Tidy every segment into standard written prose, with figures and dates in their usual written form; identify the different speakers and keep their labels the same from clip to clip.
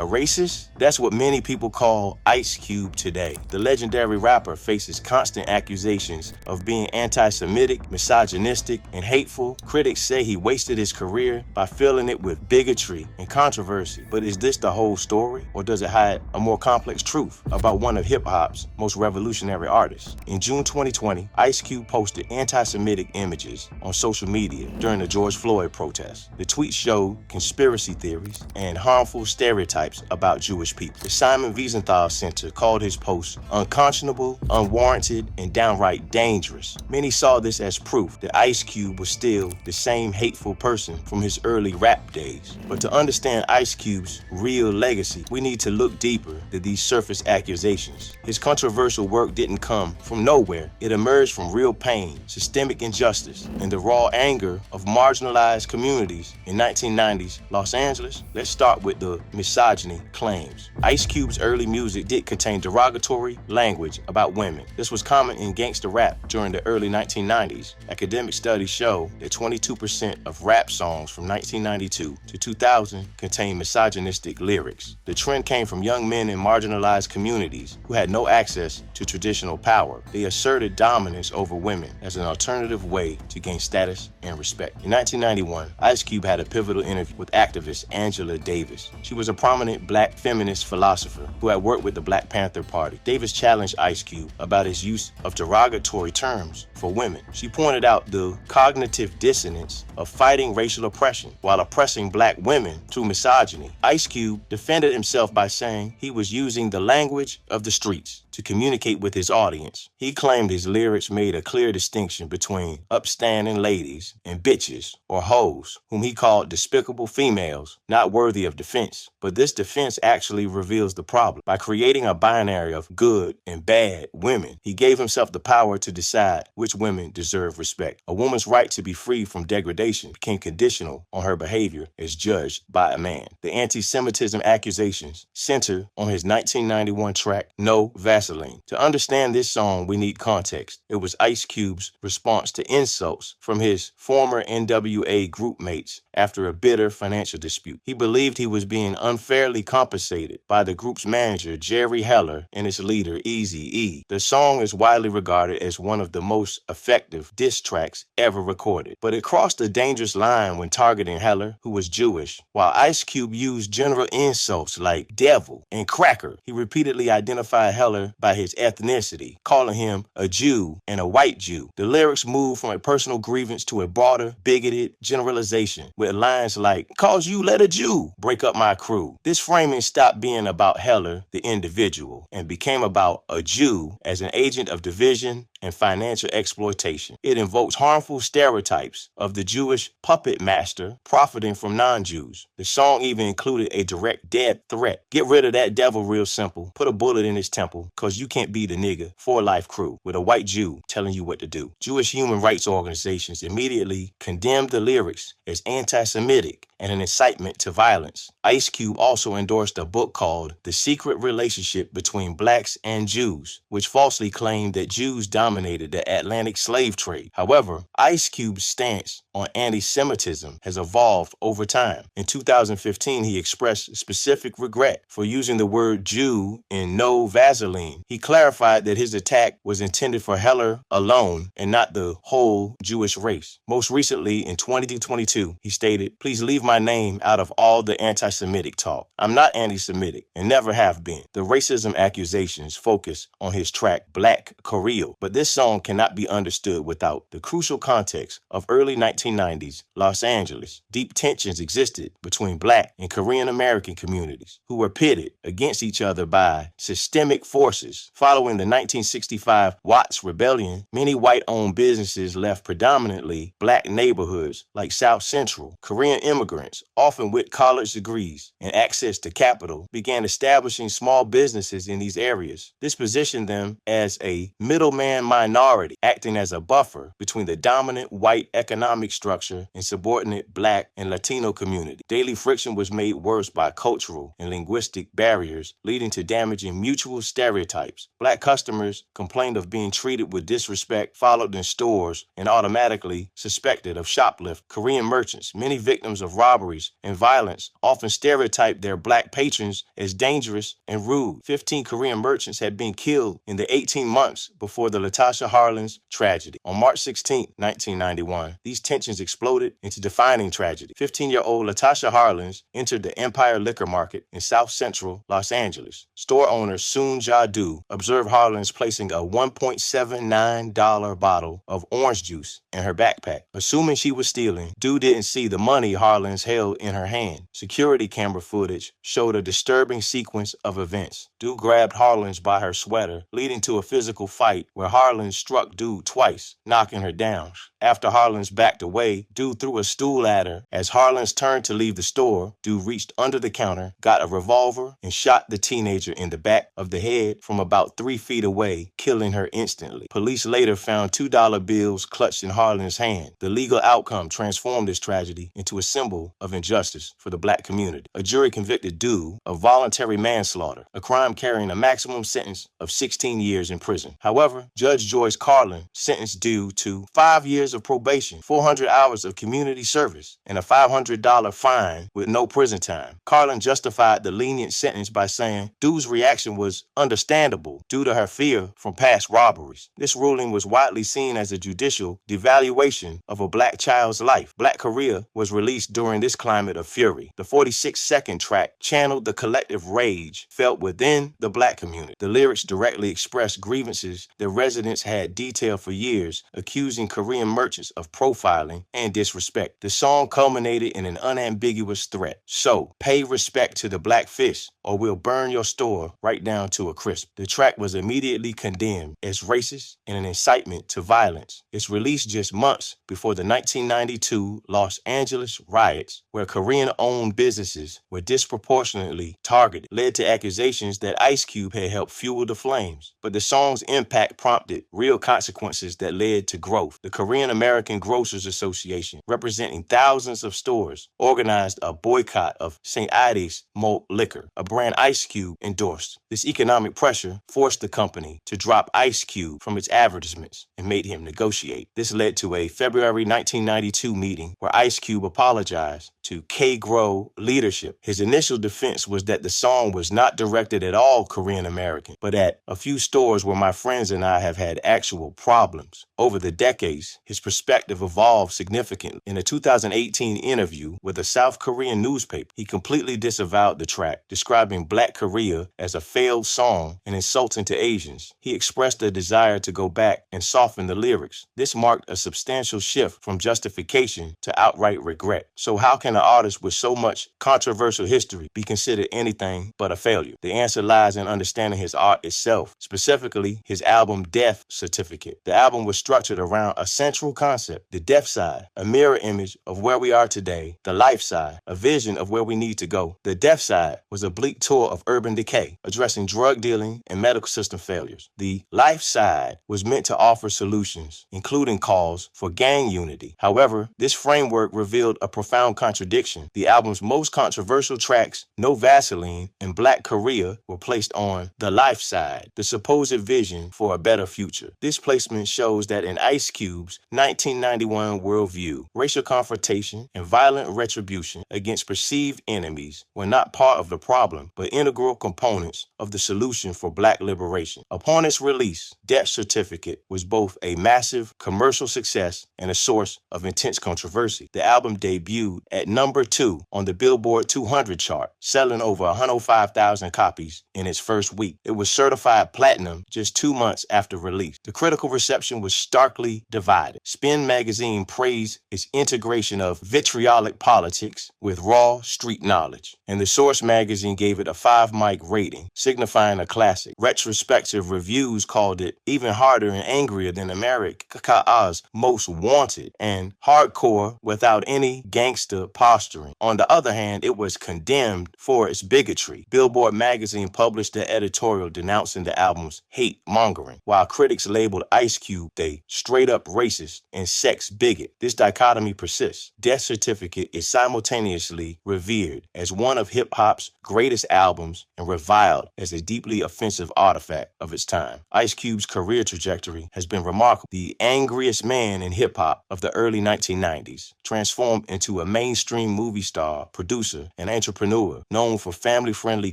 Speaker 1: A racist? That's what many people call Ice Cube today. The legendary rapper faces constant accusations of being anti-Semitic, misogynistic, and hateful. Critics say he wasted his career by filling it with bigotry and controversy. But is this the whole story, or does it hide a more complex truth about one of hip-hop's most revolutionary artists? In June 2020, Ice Cube posted anti-Semitic images on social media during the George Floyd protests. The tweets showed conspiracy theories and harmful stereotypes about Jewish people. The Simon Wiesenthal Center called his post unconscionable, unwarranted, and downright dangerous. Many saw this as proof that Ice Cube was still the same hateful person from his early rap days. But to understand Ice Cube's real legacy, we need to look deeper than these surface accusations. His controversial work didn't come from nowhere. It emerged from real pain, systemic injustice, and the raw anger of marginalized communities in 1990s Los Angeles. Let's start with the misogyny claims. Ice Cube's early music did contain derogatory language about women. This was common in gangster rap during the early 1990s. Academic studies show that 22% of rap songs from 1992 to 2000 contained misogynistic lyrics. The trend came from young men in marginalized communities who had no access to traditional power. They asserted dominance over women as an alternative way to gain status and respect. In 1991, Ice Cube had a pivotal interview with activist Angela Davis. She was a prominent black feminist philosopher who had worked with the Black Panther Party. Davis challenged Ice Cube about his use of derogatory terms for women. She pointed out the cognitive dissonance of fighting racial oppression while oppressing black women through misogyny. Ice Cube defended himself by saying he was using the language of the streets to communicate with his audience. He claimed his lyrics made a clear distinction between upstanding ladies and bitches or hoes, whom he called despicable females, not worthy of defense. But this defense actually reveals the problem. By creating a binary of good and bad women, he gave himself the power to decide which women deserve respect. A woman's right to be free from degradation became conditional on her behavior as judged by a man. The anti-Semitism accusations center on his 1991 track, No Vaseline. To understand this song, we need context. It was Ice Cube's response to insults from his former NWA group mates after a bitter financial dispute. He believed he was being unfairly compensated by the group's manager, Jerry Heller, and its leader, Eazy-E. The song is widely regarded as one of the most effective diss tracks ever recorded, but it crossed a dangerous line when targeting Heller, who was Jewish. While Ice Cube used general insults like devil and cracker, he repeatedly identified Heller by his ethnicity, calling him a Jew and a white Jew. The lyrics moved from a personal grievance to a broader, bigoted generalization, with lines like, "Cause you let a Jew break up my crew." This framing stopped being about Heller, the individual, and became about a Jew as an agent of division and financial exploitation. It invokes harmful stereotypes of the Jewish puppet master profiting from non-Jews. The song even included a direct death threat. Get rid of that devil real simple. Put a bullet in his temple, cause you can't be the nigga for life crew with a white Jew telling you what to do. Jewish human rights organizations immediately condemned the lyrics as anti-Semitic and an incitement to violence. Ice Cube also endorsed a book called The Secret Relationship Between Blacks and Jews, which falsely claimed that Jews dominated the Atlantic slave trade. However, Ice Cube's stance on anti-Semitism has evolved over time. In 2015, he expressed specific regret for using the word Jew in No Vaseline. He clarified that his attack was intended for Heller alone and not the whole Jewish race. Most recently, in 2022, he stated, "Please leave my name out of all the anti-Semitic talk. I'm not anti-Semitic and never have been." The racism accusations focus on his track Black Korea, but this song cannot be understood without the crucial context of early 1990s Los Angeles. Deep tensions existed between Black and Korean American communities who were pitted against each other by systemic forces. Following the 1965 Watts Rebellion, many white-owned businesses left predominantly Black neighborhoods like South Central. Korean immigrants, often with college degrees and access to capital, began establishing small businesses in these areas. This positioned them as a middleman minority, acting as a buffer between the dominant white economic structure and subordinate Black and Latino community. Daily friction was made worse by cultural and linguistic barriers, leading to damaging mutual stereotypes. Black customers complained of being treated with disrespect, followed in stores, and automatically suspected of shoplift. Korean merchants, many victims of robbery robberies, and violence often stereotyped their black patrons as dangerous and rude. 15 Korean merchants had been killed in the 18 months before the Latasha Harlins tragedy. On March 16, 1991, these tensions exploded into defining tragedy. 15-year-old Latasha Harlins entered the Empire Liquor Market in South Central Los Angeles. Store owner Soon Ja-do observed Harlins placing a $1.79 bottle of orange juice in her backpack. Assuming she was stealing, Do didn't see the money Harlins held in her hand. Security camera footage showed a disturbing sequence of events. Do grabbed Harlins by her sweater, leading to a physical fight where Harlins struck Do twice, knocking her down. After Harlins backed away, Do threw a stool at her. As Harlins turned to leave the store, Do reached under the counter, got a revolver, and shot the teenager in the back of the head from about 3 feet away, killing her instantly. Police later found $2 bills clutched in Harlins' hand. The legal outcome transformed this tragedy into a symbol of injustice for the black community. A jury convicted Do of voluntary manslaughter, a crime carrying a maximum sentence of 16 years in prison. However, Judge Joyce Carlin sentenced Do to 5 years of probation, 400 hours of community service, and a $500 fine with no prison time. Carlin justified the lenient sentence by saying Do's reaction was understandable due to her fear from past robberies. This ruling was widely seen as a judicial devaluation of a black child's life. Black Korea was released during this climate of fury. The 46-second track channeled the collective rage felt within the black community. The lyrics directly expressed grievances that residents had detailed for years, accusing Korean merchants of profiling and disrespect. The song culminated in an unambiguous threat. So, pay respect to the black fish, or we'll burn your store right down to a crisp. The track was immediately condemned as racist and an incitement to violence. Its release just months before the 1992 Los Angeles riots, where Korean-owned businesses were disproportionately targeted, led to accusations that Ice Cube had helped fuel the flames. But the song's impact prompted real consequences that led to growth. The Korean American Grocers Association, representing thousands of stores, organized a boycott of St. Ides malt liquor, a brand Ice Cube endorsed. This economic pressure forced the company to drop Ice Cube from its advertisements and made him negotiate. This led to a February 1992 meeting where Ice Cube apologized to K-Grow leadership. His initial defense was that the song was not directed at all Korean American, but at a few stores where my friends and I have had actual problems. Over the decades, his perspective evolved significantly. In a 2018 interview with a South Korean newspaper, he completely disavowed the track, describing Black Korea as a failed song and insulting to Asians. He expressed a desire to go back and soften the lyrics. This marked a substantial shift from justification to outright regret. So how can an artist with so much controversial history be considered anything but a failure? The answer lies in understanding his art itself, specifically his album Death Certificate. The album was structured around a central concept: the death side, a mirror image of where we are today; the life side, a vision of where we need to go. The death side was a bleak tour of urban decay, addressing drug dealing and medical system failures. The life side was meant to offer solutions, including calls for gang unity. However, this framework revealed a profound contradiction. The album's most controversial tracks, No Vaseline and Black Korea, were placed on the life side, the supposed vision for a better future. This placement shows that in Ice Cube's 1991 worldview, racial confrontation and violent retribution against perceived enemies were not part of the problem, but integral components of the solution for black liberation. Upon its release, Death Certificate was both a massive commercial success and a source of intense controversy. The album debuted at number 2 on the Billboard 200 chart, selling over 105,000 copies in its first week. It was certified platinum just 2 months after release. The critical reception was starkly divided. Spin magazine praised its integration of vitriolic politics with raw street knowledge, and The Source magazine gave it a 5-mic rating, signifying a classic. Retrospective reviews called it even harder and angrier than America's Most Wanted and hardcore without any gangster posturing. On the other hand, it was condemned for its bigotry. Billboard magazine published an editorial denouncing the album's hate-mongering, while critics labeled Ice Cube a straight-up racist and sex bigot. This dichotomy persists. Death Certificate is simultaneously revered as one of hip-hop's greatest albums and reviled as a deeply offensive artifact of its time. Ice Cube's career trajectory has been remarkable. The angriest man in hip-hop of the early 1990s transformed into a mainstream movie star, producer, and entrepreneur known for family-friendly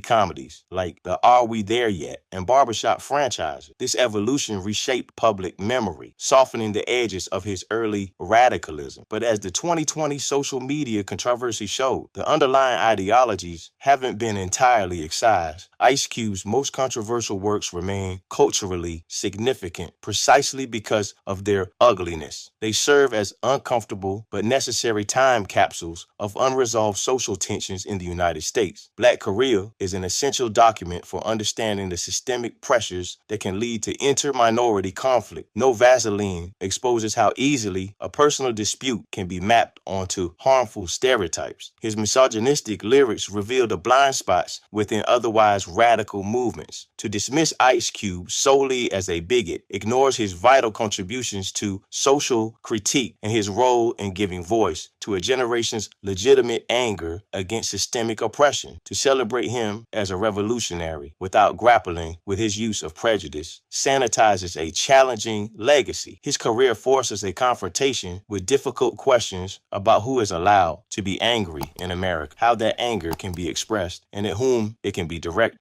Speaker 1: comedies like the Are We There Yet and barbershop franchises. This evolution reshaped public memory, softening the edges of his early radicalism. But as the 2020 social media controversy showed, the underlying ideologies haven't been entirely excised. Ice Cube's most controversial works remain culturally significant precisely because of their ugliness. They serve as uncomfortable but necessary time capsules of unresolved social tensions in the United States. Black Korea is an essential document for understanding the systemic pressures that can lead to inter-minority conflict. No Vaseline exposes how easily a personal dispute can be mapped onto harmful stereotypes. His misogynistic lyrics reveal the blind spots within otherwise radical movements. To dismiss Ice Cube solely as a bigot ignores his vital contributions to social critique and his role in giving voice to a generation's legitimate anger against systemic oppression. To celebrate him as a revolutionary without grappling with his use of prejudice sanitizes a challenging legacy. His career forces a confrontation with difficult questions about who is allowed to be angry in America, how that anger can be expressed, and at whom it can be directed.